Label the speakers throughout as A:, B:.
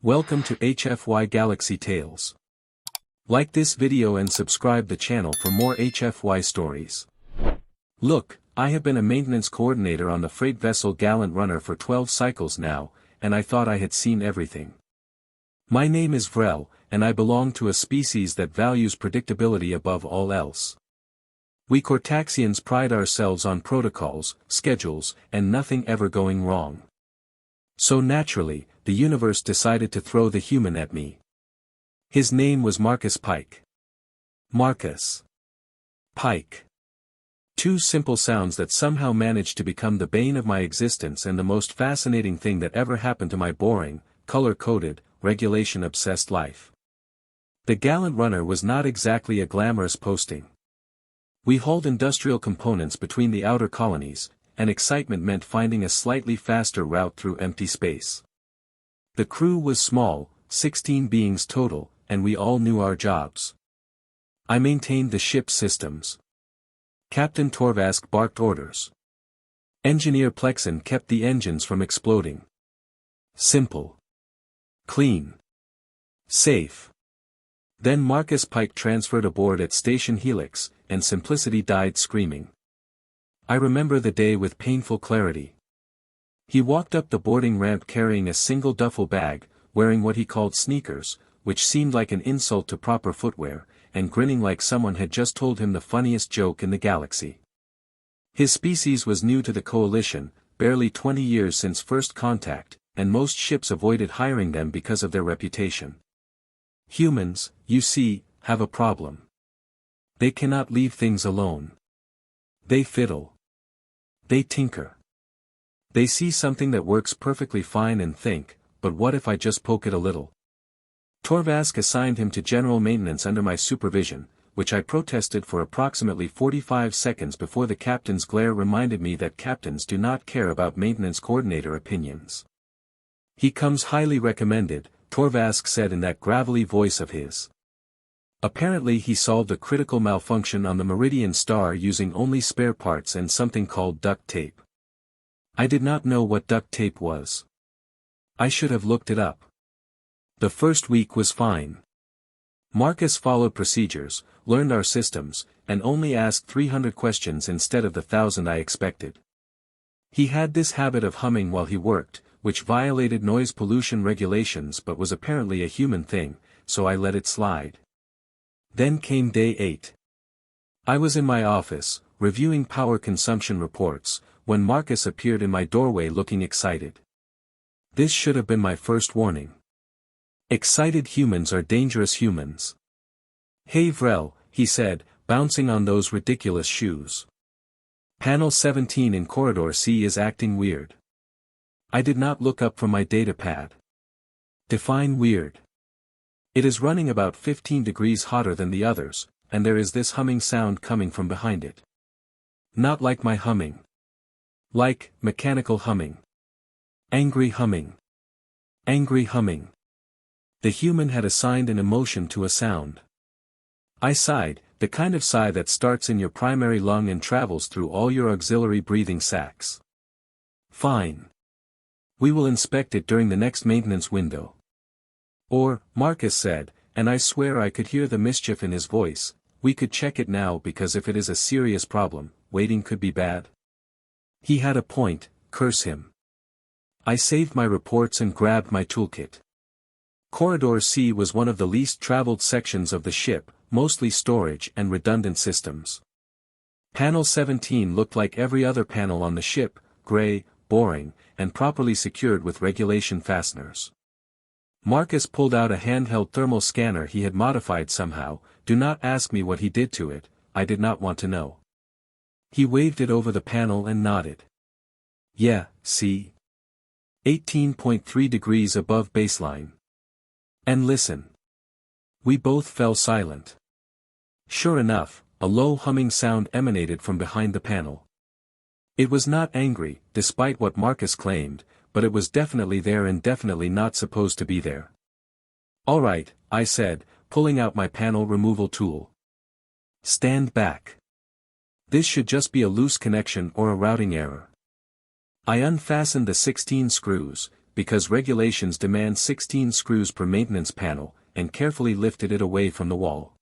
A: Welcome to HFY Galaxy Tales. Like this video and subscribe the channel for more HFY stories. Look, I have been a maintenance coordinator on the freight vessel Gallant Runner for 12 cycles now, and I thought I had seen everything. My name is Vrel, and I belong to a species that values predictability above all else. We Cortaxians pride ourselves on protocols, schedules, and nothing ever going wrong. So naturally, the universe decided to throw the human at me. His name was Marcus Pike. Marcus Pike. Two simple sounds that somehow managed to become the bane of my existence and the most fascinating thing that ever happened to my boring, color-coded, regulation-obsessed life. The Gallant Runner was not exactly a glamorous posting. We hauled industrial components between the outer colonies, and excitement meant finding a slightly faster route through empty space. The crew was small, 16 beings total, and we all knew our jobs. I maintained the ship's systems. Captain Torvask barked orders. Engineer Plexen kept the engines from exploding. Simple. Clean. Safe. Then Marcus Pike transferred aboard at Station Helix, and simplicity died screaming. I remember the day with painful clarity. He walked up the boarding ramp carrying a single duffel bag, wearing what he called sneakers, which seemed like an insult to proper footwear, and grinning like someone had just told him the funniest joke in the galaxy. His species was new to the coalition, barely 20 years since first contact, and most ships avoided hiring them because of their reputation. Humans, you see, have a problem. They cannot leave things alone. They fiddle. They tinker. They see something that works perfectly fine and think, but what if I just poke it a little? Torvask assigned him to general maintenance under my supervision, which I protested for approximately 45 seconds before the captain's glare reminded me that captains do not care about maintenance coordinator opinions. He comes highly recommended, Torvask said in that gravelly voice of his. Apparently he solved a critical malfunction on the Meridian star using only spare parts and something called duct tape. I did not know what duct tape was. I should have looked it up. The first week was fine. Marcus followed procedures, learned our systems, and only asked 300 questions instead of the 1,000 I expected. He had this habit of humming while he worked, which violated noise pollution regulations but was apparently a human thing, so I let it slide. Then came day 8. I was in my office, reviewing power consumption reports, when Marcus appeared in my doorway looking excited. This should have been my first warning. Excited humans are dangerous humans. Hey Vrel, he said, bouncing on those ridiculous shoes. Panel 17 in Corridor C is acting weird. I did not look up from my datapad. Define weird. It is running about 15 degrees hotter than the others, and there is this humming sound coming from behind it. Not like my humming. Like, mechanical humming. Angry humming. Angry humming. The human had assigned an emotion to a sound. I sighed, the kind of sigh that starts in your primary lung and travels through all your auxiliary breathing sacs. Fine. We will inspect it during the next maintenance window. Or, Marcus said, and I swear I could hear the mischief in his voice, we could check it now because if it is a serious problem, waiting could be bad. He had a point, curse him. I saved my reports and grabbed my toolkit. Corridor C was one of the least traveled sections of the ship, mostly storage and redundant systems. Panel 17 looked like every other panel on the ship, gray, boring, and properly secured with regulation fasteners. Marcus pulled out a handheld thermal scanner he had modified somehow, do not ask me what he did to it, I did not want to know. He waved it over the panel and nodded. Yeah, see? 18.3 degrees above baseline. And listen. We both fell silent. Sure enough, a low humming sound emanated from behind the panel. It was not angry, despite what Marcus claimed, but it was definitely there and definitely not supposed to be there. All right, I said, pulling out my panel removal tool. Stand back. This should just be a loose connection or a routing error. I unfastened the 16 screws, because regulations demand 16 screws per maintenance panel, and carefully lifted it away from the wall.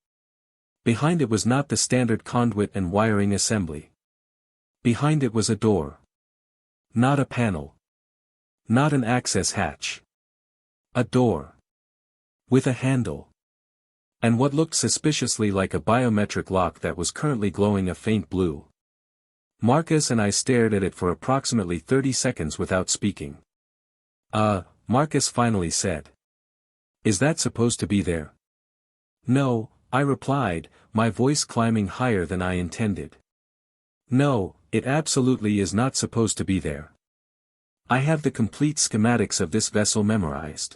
A: Behind it was not the standard conduit and wiring assembly. Behind it was a door. Not a panel. Not an access hatch. A door. With a handle. And what looked suspiciously like a biometric lock that was currently glowing a faint blue. Marcus and I stared at it for approximately 30 seconds without speaking. Marcus finally said. Is that supposed to be there? No, I replied, my voice climbing higher than I intended. No, it absolutely is not supposed to be there. I have the complete schematics of this vessel memorized.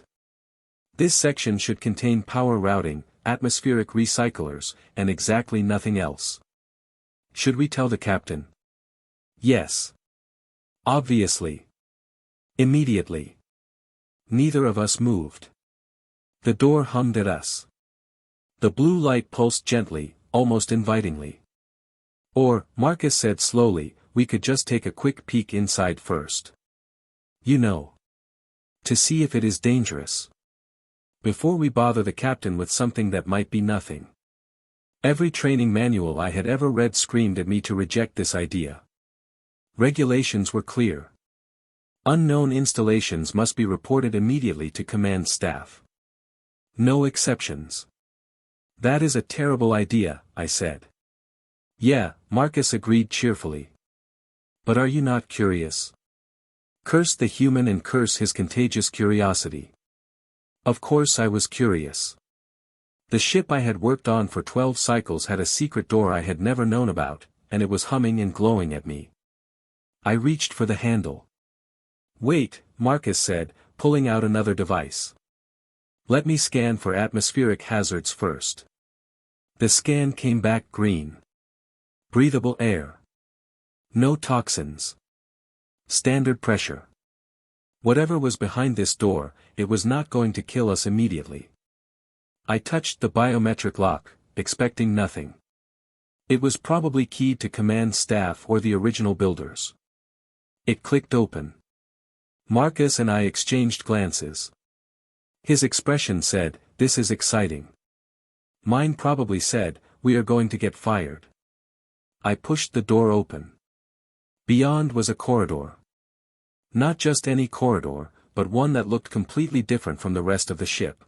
A: This section should contain power routing, atmospheric recyclers, and exactly nothing else. Should we tell the captain? Yes. Obviously. Immediately. Neither of us moved. The door hummed at us. The blue light pulsed gently, almost invitingly. Or, Marcus said slowly, we could just take a quick peek inside first. You know. To see if it is dangerous. Before we bother the captain with something that might be nothing. Every training manual I had ever read screamed at me to reject this idea. Regulations were clear. Unknown installations must be reported immediately to command staff. No exceptions. That is a terrible idea, I said. Yeah, Marcus agreed cheerfully. But are you not curious? Curse the human and curse his contagious curiosity. Of course I was curious. The ship I had worked on for 12 cycles had a secret door I had never known about, and it was humming and glowing at me. I reached for the handle. Wait, Marcus said, pulling out another device. Let me scan for atmospheric hazards first. The scan came back green. Breathable air. No toxins. Standard pressure. Whatever was behind this door, it was not going to kill us immediately. I touched the biometric lock, expecting nothing. It was probably keyed to command staff or the original builders. It clicked open. Marcus and I exchanged glances. His expression said, this is exciting. Mine probably said, we are going to get fired. I pushed the door open. Beyond was a corridor. Not just any corridor, but one that looked completely different from the rest of the ship.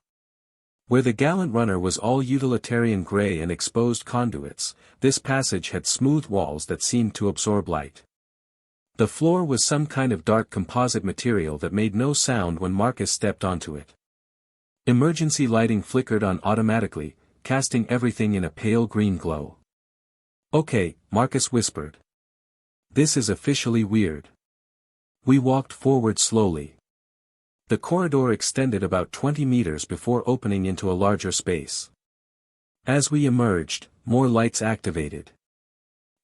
A: Where the gallant runner was all utilitarian gray and exposed conduits, this passage had smooth walls that seemed to absorb light. The floor was some kind of dark composite material that made no sound when Marcus stepped onto it. Emergency lighting flickered on automatically, casting everything in a pale green glow. Okay, Marcus whispered. This is officially weird. We walked forward slowly. The corridor extended about 20 meters before opening into a larger space. As we emerged, more lights activated.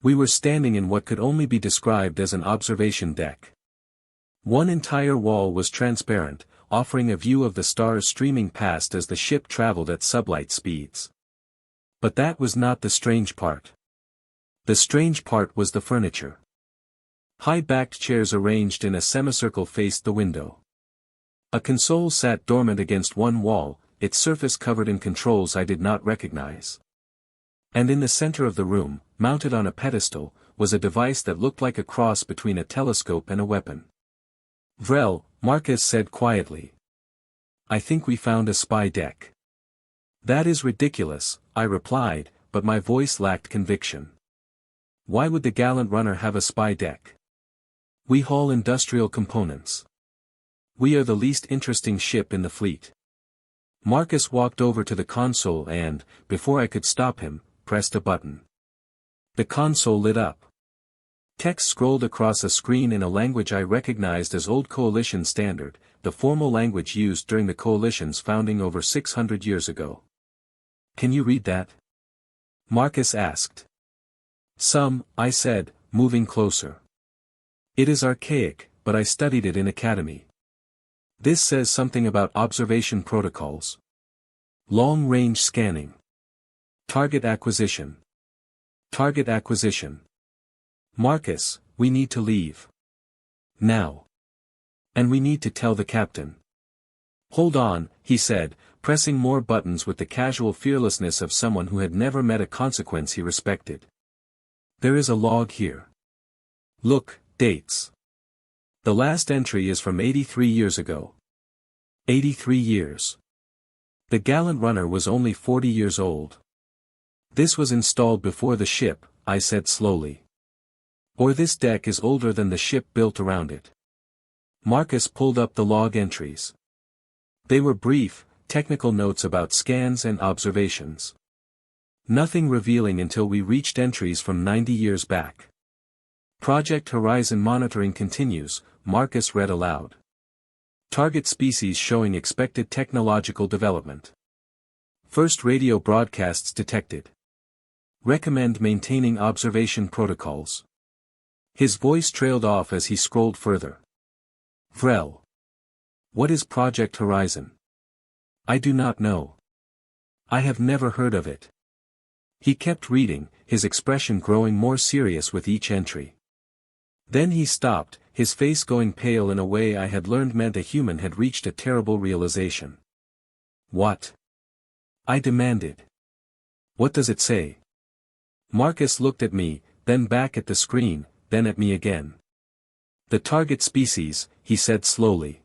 A: We were standing in what could only be described as an observation deck. One entire wall was transparent, offering a view of the stars streaming past as the ship traveled at sublight speeds. But that was not the strange part. The strange part was the furniture. High-backed chairs arranged in a semicircle faced the window. A console sat dormant against one wall, its surface covered in controls I did not recognize. And in the center of the room, mounted on a pedestal, was a device that looked like a cross between a telescope and a weapon. Vrel, Marcus said quietly. I think we found a spy deck. That is ridiculous, I replied, but my voice lacked conviction. Why would the gallant runner have a spy deck? We haul industrial components. We are the least interesting ship in the fleet. Marcus walked over to the console and, before I could stop him, pressed a button. The console lit up. Text scrolled across a screen in a language I recognized as Old Coalition Standard, the formal language used during the Coalition's founding over 600 years ago. Can you read that? Marcus asked. Some, I said, moving closer. It is archaic, but I studied it in academy. This says something about observation protocols. Long-range scanning. Target acquisition. Target acquisition. Marcus, we need to leave. Now. And we need to tell the captain. Hold on, he said, pressing more buttons with the casual fearlessness of someone who had never met a consequence he respected. There is a log here. Look, dates. The last entry is from 83 years ago. 83 years. The gallant runner was only 40 years old. This was installed before the ship, I said slowly. Or this deck is older than the ship built around it. Marcus pulled up the log entries. They were brief, technical notes about scans and observations. Nothing revealing until we reached entries from 90 years back. Project Horizon monitoring continues, Marcus read aloud. Target species showing expected technological development. First radio broadcasts detected. Recommend maintaining observation protocols. His voice trailed off as he scrolled further. Vrel. What is Project Horizon? I do not know. I have never heard of it. He kept reading, his expression growing more serious with each entry. Then he stopped, his face going pale in a way I had learned meant a human had reached a terrible realization. What? I demanded. What does it say? Marcus looked at me, then back at the screen, then at me again. The target species, he said slowly.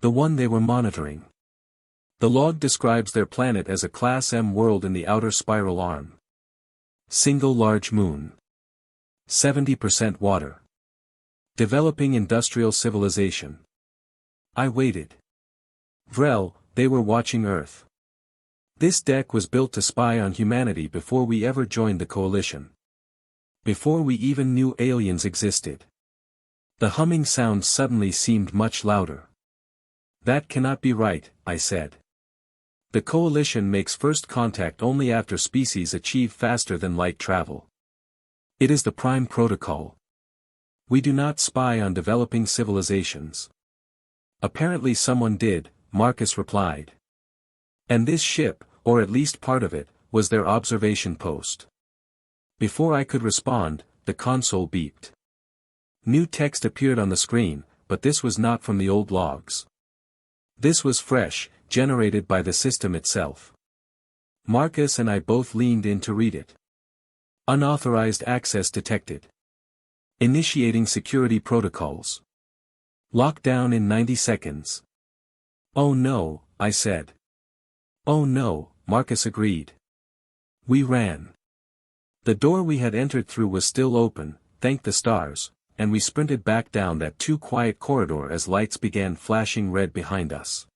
A: The one they were monitoring. The log describes their planet as a Class M world in the outer spiral arm. Single large moon. 70% water. Developing industrial civilization. I waited. Vrel, they were watching Earth. This deck was built to spy on humanity before we ever joined the coalition. Before we even knew aliens existed. The humming sound suddenly seemed much louder. That cannot be right, I said. The coalition makes first contact only after species achieve faster than light travel. It is the prime protocol. We do not spy on developing civilizations. Apparently someone did, Marcus replied. And this ship, or at least part of it, was their observation post. Before I could respond, the console beeped. New text appeared on the screen, but this was not from the old logs. This was fresh, generated by the system itself. Marcus and I both leaned in to read it. Unauthorized access detected. Initiating security protocols. Lockdown in 90 seconds. Oh no, I said. Oh no, Marcus agreed. We ran. The door we had entered through was still open, thank the stars, and we sprinted back down that too quiet corridor as lights began flashing red behind us.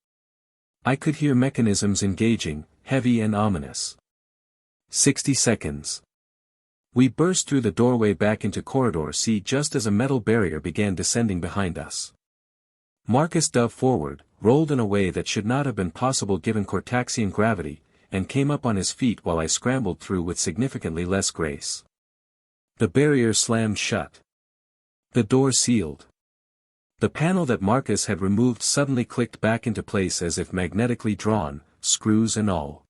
A: I could hear mechanisms engaging, heavy and ominous. 60 seconds. We burst through the doorway back into Corridor C just as a metal barrier began descending behind us. Marcus dove forward, rolled in a way that should not have been possible given Cortaxian gravity, and came up on his feet while I scrambled through with significantly less grace. The barrier slammed shut. The door sealed. The panel that Marcus had removed suddenly clicked back into place as if magnetically drawn, screws and all.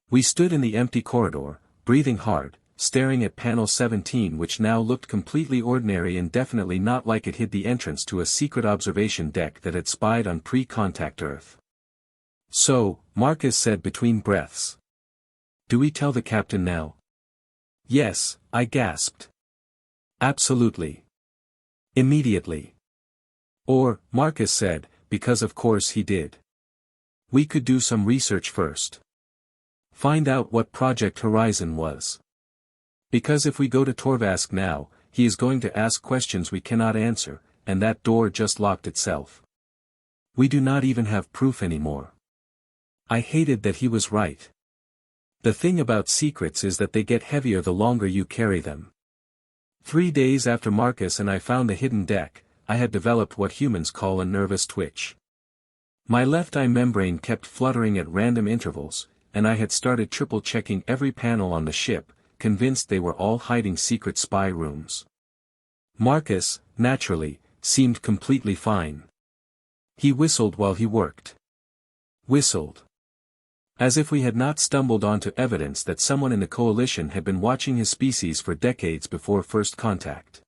A: We stood in the empty corridor, breathing hard, staring at panel 17 which now looked completely ordinary and definitely not like it hid the entrance to a secret observation deck that had spied on pre-contact Earth. So, Marcus said between breaths. Do we tell the captain now? Yes, I gasped. Absolutely. Immediately. Or, Marcus said, because of course he did. We could do some research first. Find out what Project Horizon was. Because if we go to Torvask now, he is going to ask questions we cannot answer, and that door just locked itself. We do not even have proof anymore. I hated that he was right. The thing about secrets is that they get heavier the longer you carry them. 3 days after Marcus and I found the hidden deck, I had developed what humans call a nervous twitch. My left eye membrane kept fluttering at random intervals, and I had started triple-checking every panel on the ship, convinced they were all hiding secret spy rooms. Marcus, naturally, seemed completely fine. He whistled while he worked. Whistled. As if we had not stumbled onto evidence that someone in the coalition had been watching his species for decades before first contact.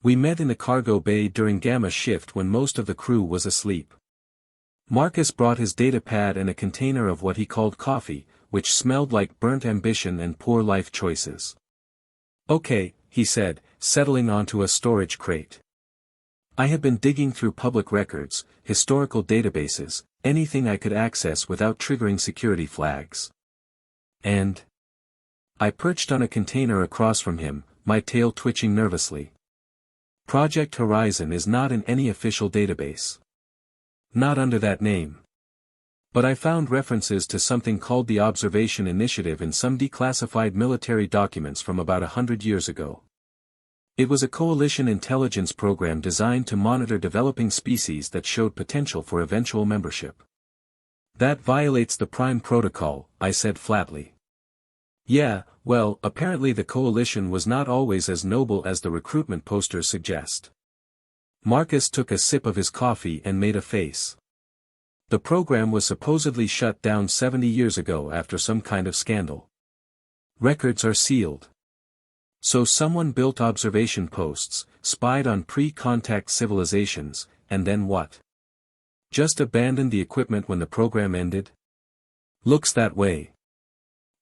A: We met in the cargo bay during Gamma shift when most of the crew was asleep. Marcus brought his datapad and a container of what he called coffee, which smelled like burnt ambition and poor life choices. "Okay," he said, settling onto a storage crate. I had been digging through public records, historical databases, anything I could access without triggering security flags. And I perched on a container across from him, my tail twitching nervously. Project Horizon is not in any official database. Not under that name. But I found references to something called the Observation Initiative in some declassified military documents from about 100 years ago. It was a coalition intelligence program designed to monitor developing species that showed potential for eventual membership. That violates the Prime Protocol, I said flatly. Yeah, well, apparently the coalition was not always as noble as the recruitment posters suggest. Marcus took a sip of his coffee and made a face. The program was supposedly shut down 70 years ago after some kind of scandal. Records are sealed. So someone built observation posts, spied on pre-contact civilizations, and then what? Just abandoned the equipment when the program ended? Looks that way.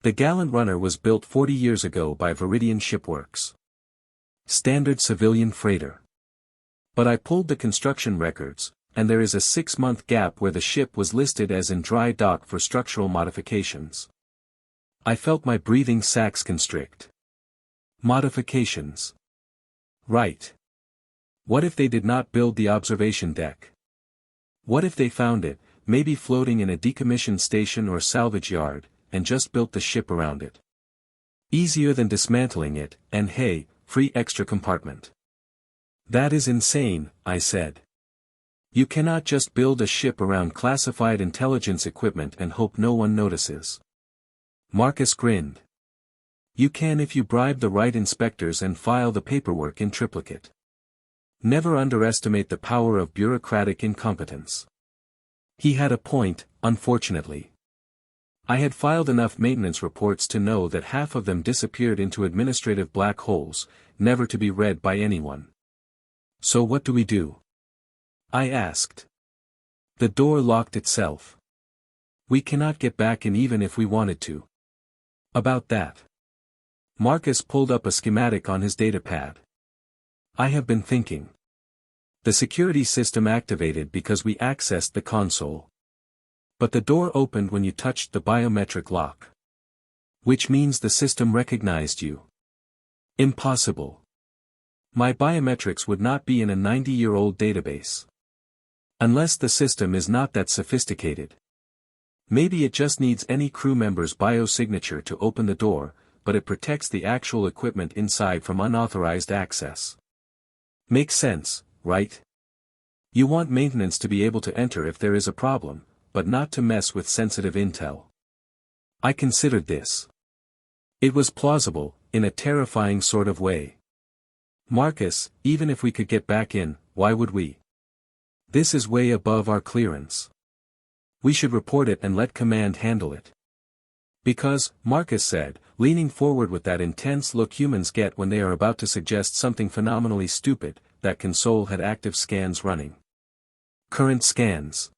A: The Gallant Runner was built 40 years ago by Viridian Shipworks. Standard civilian freighter. But I pulled the construction records, and there is a 6-month gap where the ship was listed as in dry dock for structural modifications. I felt my breathing sacs constrict. Modifications. Right. What if they did not build the observation deck? What if they found it, maybe floating in a decommissioned station or salvage yard, and just built the ship around it? Easier than dismantling it, and hey, free extra compartment. That is insane, I said. You cannot just build a ship around classified intelligence equipment and hope no one notices. Marcus grinned. You can if you bribe the right inspectors and file the paperwork in triplicate. Never underestimate the power of bureaucratic incompetence. He had a point, unfortunately. I had filed enough maintenance reports to know that half of them disappeared into administrative black holes, never to be read by anyone. So what do we do? I asked. The door locked itself. We cannot get back in even if we wanted to. About that. Marcus pulled up a schematic on his datapad. I have been thinking. The security system activated because we accessed the console. But the door opened when you touched the biometric lock. Which means the system recognized you. Impossible. My biometrics would not be in a 90-year-old database. Unless the system is not that sophisticated. Maybe it just needs any crew member's biosignature to open the door, but it protects the actual equipment inside from unauthorized access. Makes sense, right? You want maintenance to be able to enter if there is a problem, but not to mess with sensitive intel. I considered this. It was plausible, in a terrifying sort of way. Marcus, even if we could get back in, why would we? This is way above our clearance. We should report it and let command handle it. Because, Marcus said, leaning forward with that intense look humans get when they are about to suggest something phenomenally stupid, that console had active scans running. Current scans.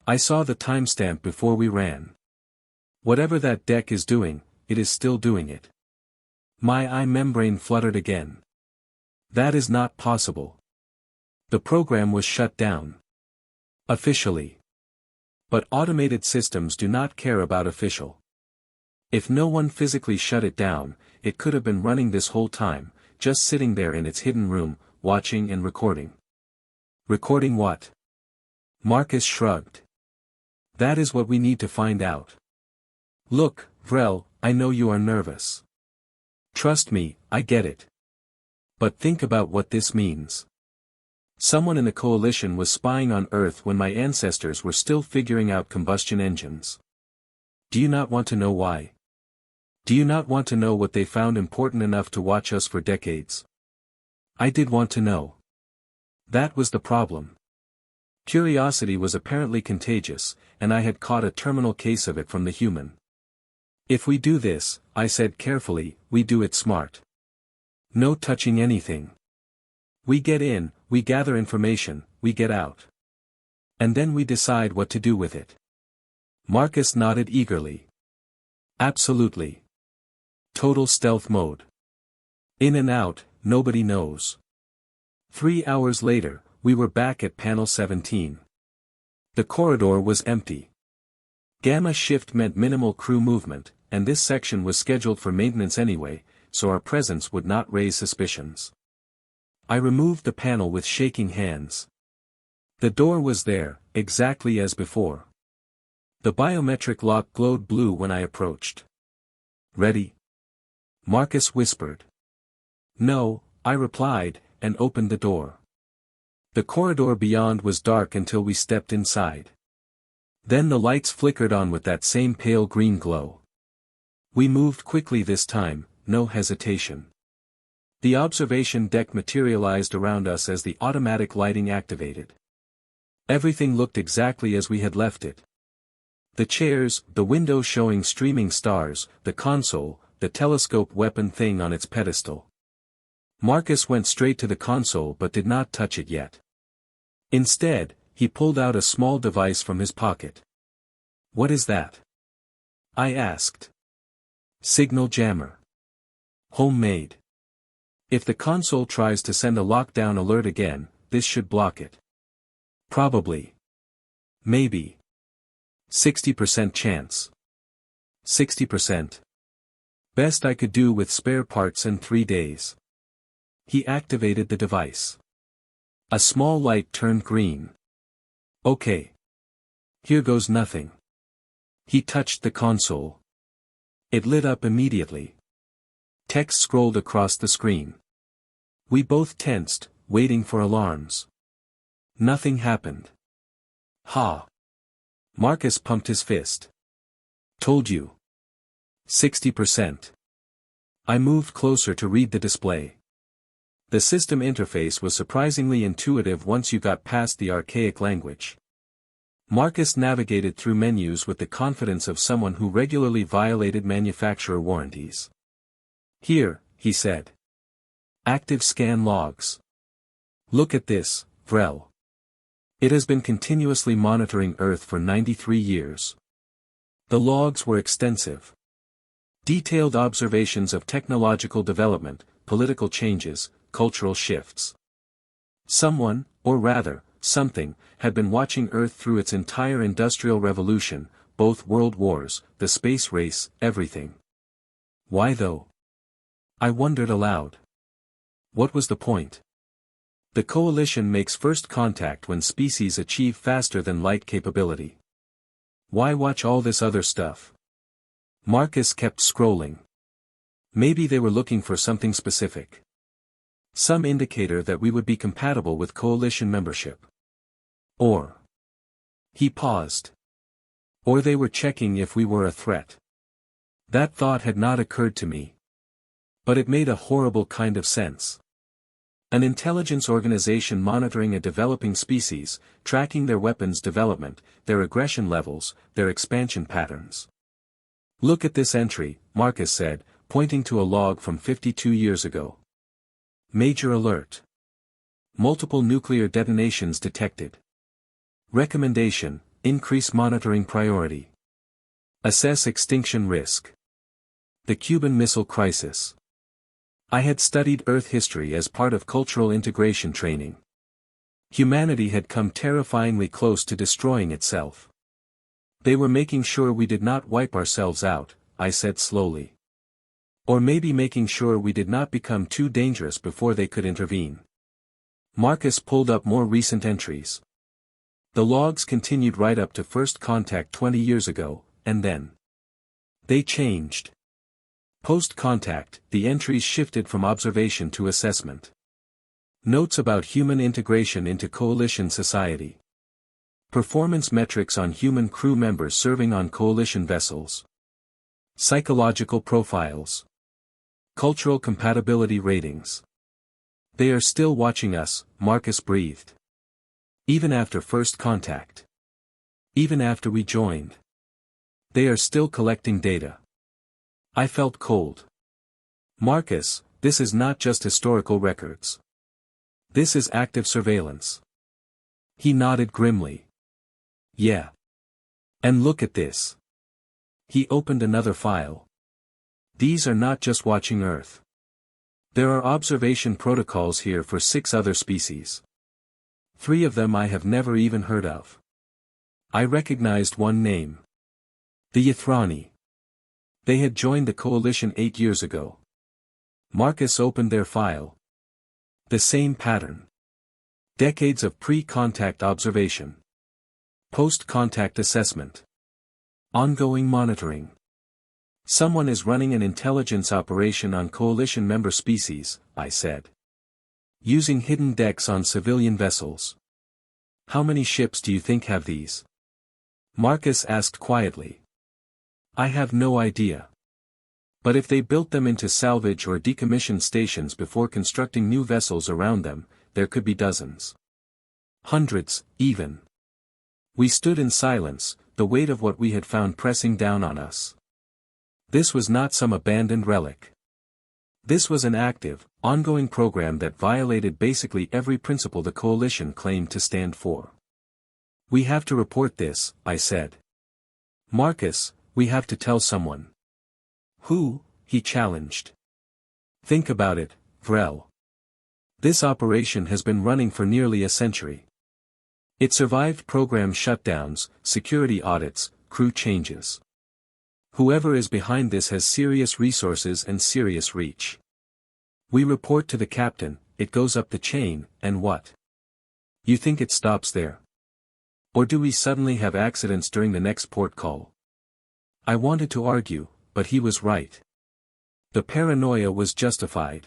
A: I saw the timestamp before we ran. Whatever that deck is doing, it is still doing it. My eye membrane fluttered again. That is not possible. The program was shut down. Officially. But automated systems do not care about official. If no one physically shut it down, it could have been running this whole time, just sitting there in its hidden room, watching and recording. Recording what? Marcus shrugged. That is what we need to find out. Look, Vrel, I know you are nervous. Trust me, I get it. But think about what this means. Someone in the coalition was spying on Earth when my ancestors were still figuring out combustion engines. Do you not want to know why? Do you not want to know what they found important enough to watch us for decades? I did want to know. That was the problem. Curiosity was apparently contagious, and I had caught a terminal case of it from the human. If we do this, I said carefully, we do it smart. No touching anything. We get in, we gather information, we get out. And then we decide what to do with it. Marcus nodded eagerly. Absolutely. Total stealth mode. In and out, nobody knows. 3 hours later, we were back at panel 17. The corridor was empty. Gamma shift meant minimal crew movement, and this section was scheduled for maintenance anyway, so our presence would not raise suspicions. I removed the panel with shaking hands. The door was there, exactly as before. The biometric lock glowed blue when I approached. Ready? Marcus whispered. No, I replied, and opened the door. The corridor beyond was dark until we stepped inside. Then the lights flickered on with that same pale green glow. We moved quickly this time, no hesitation. The observation deck materialized around us as the automatic lighting activated. Everything looked exactly as we had left it. The chairs, the windows showing streaming stars, the console, the telescope weapon thing on its pedestal. Marcus went straight to the console but did not touch it yet. Instead, he pulled out a small device from his pocket. What is that? I asked. Signal jammer. Homemade. If the console tries to send a lockdown alert again, this should block it. Probably. Maybe. 60% chance. 60%. Best I could do with spare parts and 3 days. He activated the device. A small light turned green. Okay. Here goes nothing. He touched the console. It lit up immediately. Text scrolled across the screen. We both tensed, waiting for alarms. Nothing happened. Ha! Marcus pumped his fist. Told you. 60%. I moved closer to read the display. The system interface was surprisingly intuitive once you got past the archaic language. Marcus navigated through menus with the confidence of someone who regularly violated manufacturer warranties. Here, he said. Active scan logs. Look at this, Vrel. It has been continuously monitoring Earth for 93 years. The logs were extensive. Detailed observations of technological development, political changes, cultural shifts. Someone, or rather, something, had been watching Earth through its entire industrial revolution, both world wars, the space race, everything. Why though? I wondered aloud. What was the point? The coalition makes first contact when species achieve faster than light capability. Why watch all this other stuff? Marcus kept scrolling. Maybe they were looking for something specific. Some indicator that we would be compatible with coalition membership. Or. He paused. Or they were checking if we were a threat. That thought had not occurred to me. But it made a horrible kind of sense. An intelligence organization monitoring a developing species, tracking their weapons development, their aggression levels, their expansion patterns. Look at this entry, Marcus said, pointing to a log from 52 years ago. Major alert. Multiple nuclear detonations detected. Recommendation, increase monitoring priority. Assess extinction risk. The Cuban Missile Crisis. I had studied Earth history as part of cultural integration training. Humanity had come terrifyingly close to destroying itself. They were making sure we did not wipe ourselves out, I said slowly. Or maybe making sure we did not become too dangerous before they could intervene. Marcus pulled up more recent entries. The logs continued right up to first contact 20 years ago, and then. They changed. Post-contact, the entries shifted from observation to assessment. Notes about human integration into coalition society. Performance metrics on human crew members serving on coalition vessels. Psychological profiles. Cultural compatibility ratings. They are still watching us, Marcus breathed. Even after first contact. Even after we joined. They are still collecting data. I felt cold. Marcus, this is not just historical records. This is active surveillance. He nodded grimly. Yeah. And look at this. He opened another file. These are not just watching Earth. There are observation protocols here for 6 other species. 3 of them I have never even heard of. I recognized one name. The Ythrani. They had joined the coalition 8 years ago. Marcus opened their file. The same pattern. Decades of pre-contact observation. Post-contact assessment. Ongoing monitoring. Someone is running an intelligence operation on coalition member species, I said. Using hidden decks on civilian vessels. How many ships do you think have these? Marcus asked quietly. I have no idea. But if they built them into salvage or decommissioned stations before constructing new vessels around them, there could be dozens. Hundreds, even. We stood in silence, the weight of what we had found pressing down on us. This was not some abandoned relic. This was an active, ongoing program that violated basically every principle the coalition claimed to stand for. We have to report this, I said. Marcus, we have to tell someone. Who? He challenged. Think about it, Vrel. This operation has been running for nearly a century. It survived program shutdowns, security audits, crew changes. Whoever is behind this has serious resources and serious reach. We report to the captain, it goes up the chain, and what? You think it stops there? Or do we suddenly have accidents during the next port call? I wanted to argue, but he was right. The paranoia was justified.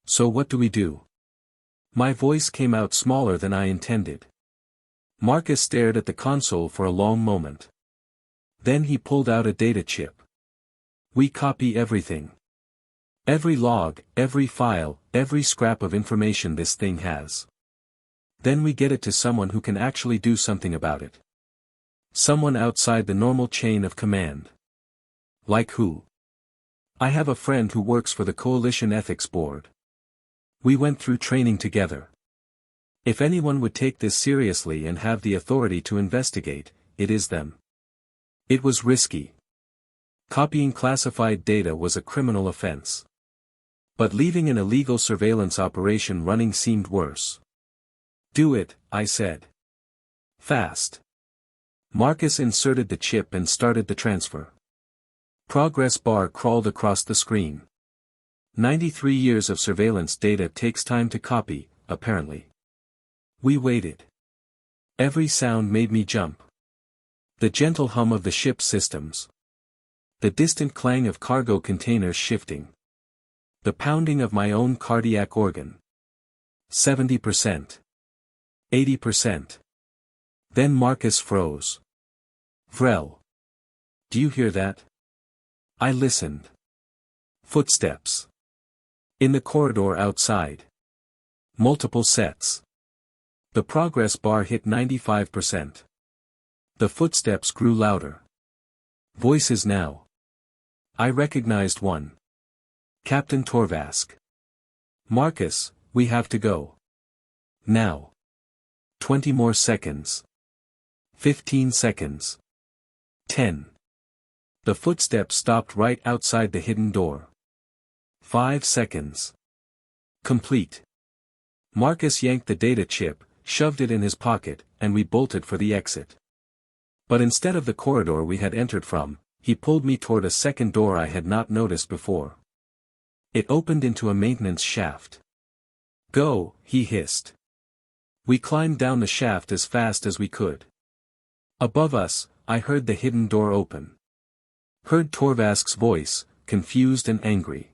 A: So what do we do? My voice came out smaller than I intended. Marcus stared at the console for a long moment. Then he pulled out a data chip. We copy everything. Every log, every file, every scrap of information this thing has. Then we get it to someone who can actually do something about it. Someone outside the normal chain of command. Like who? I have a friend who works for the Coalition Ethics Board. We went through training together. If anyone would take this seriously and have the authority to investigate, it is them. It was risky. Copying classified data was a criminal offense. But leaving an illegal surveillance operation running seemed worse. Do it, I said. Fast. Marcus inserted the chip and started the transfer. Progress bar crawled across the screen. 93 years of surveillance data takes time to copy, apparently. We waited. Every sound made me jump. The gentle hum of the ship's systems. The distant clang of cargo containers shifting. The pounding of my own cardiac organ. 70%. 80%. Then Marcus froze. Vrel. Do you hear that? I listened. Footsteps. In the corridor outside. Multiple sets. The progress bar hit 95%. The footsteps grew louder. Voices now. I recognized one. Captain Torvask. Marcus, we have to go. Now. 20 more seconds. 15 seconds. 10. The footsteps stopped right outside the hidden door. 5 seconds. Complete. Marcus yanked the data chip, shoved it in his pocket, and we bolted for the exit. But instead of the corridor we had entered from, he pulled me toward a second door I had not noticed before. It opened into a maintenance shaft. Go, he hissed. We climbed down the shaft as fast as we could. Above us, I heard the hidden door open. Heard Torvask's voice, confused and angry.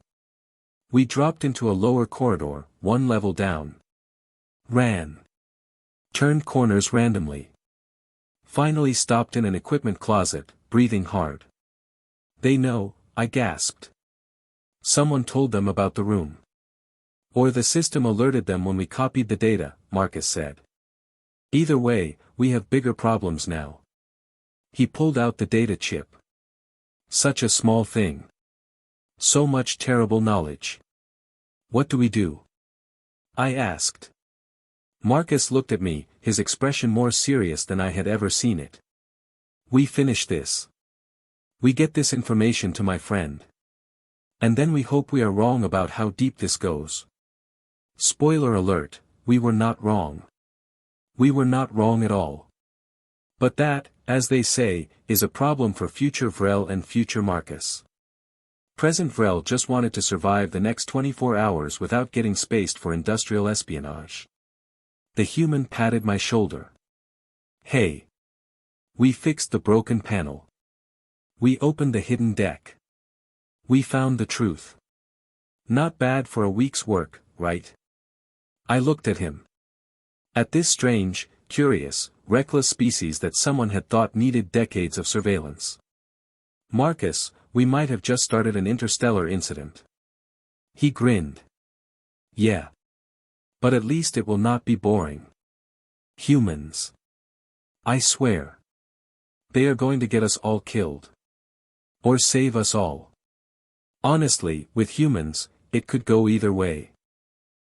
A: We dropped into a lower corridor, one level down. Ran. Turned corners randomly. Finally stopped in an equipment closet, breathing hard. They know, I gasped. Someone told them about the room. Or the system alerted them when we copied the data, Marcus said. Either way, we have bigger problems now. He pulled out the data chip. Such a small thing. So much terrible knowledge. What do we do? I asked. Marcus looked at me, his expression more serious than I had ever seen it. We finish this. We get this information to my friend. And then we hope we are wrong about how deep this goes. Spoiler alert, we were not wrong. We were not wrong at all. But that, as they say, is a problem for future Vrel and future Marcus. Present Vrel just wanted to survive the next 24 hours without getting spaced for industrial espionage. The human patted my shoulder. Hey. We fixed the broken panel. We opened the hidden deck. We found the truth. Not bad for a week's work, right? I looked at him. At this strange, curious, reckless species that someone had thought needed decades of surveillance. Marcus, we might have just started an interstellar incident. He grinned. Yeah. But at least it will not be boring. Humans. I swear. They are going to get us all killed. Or save us all. Honestly, with humans, it could go either way.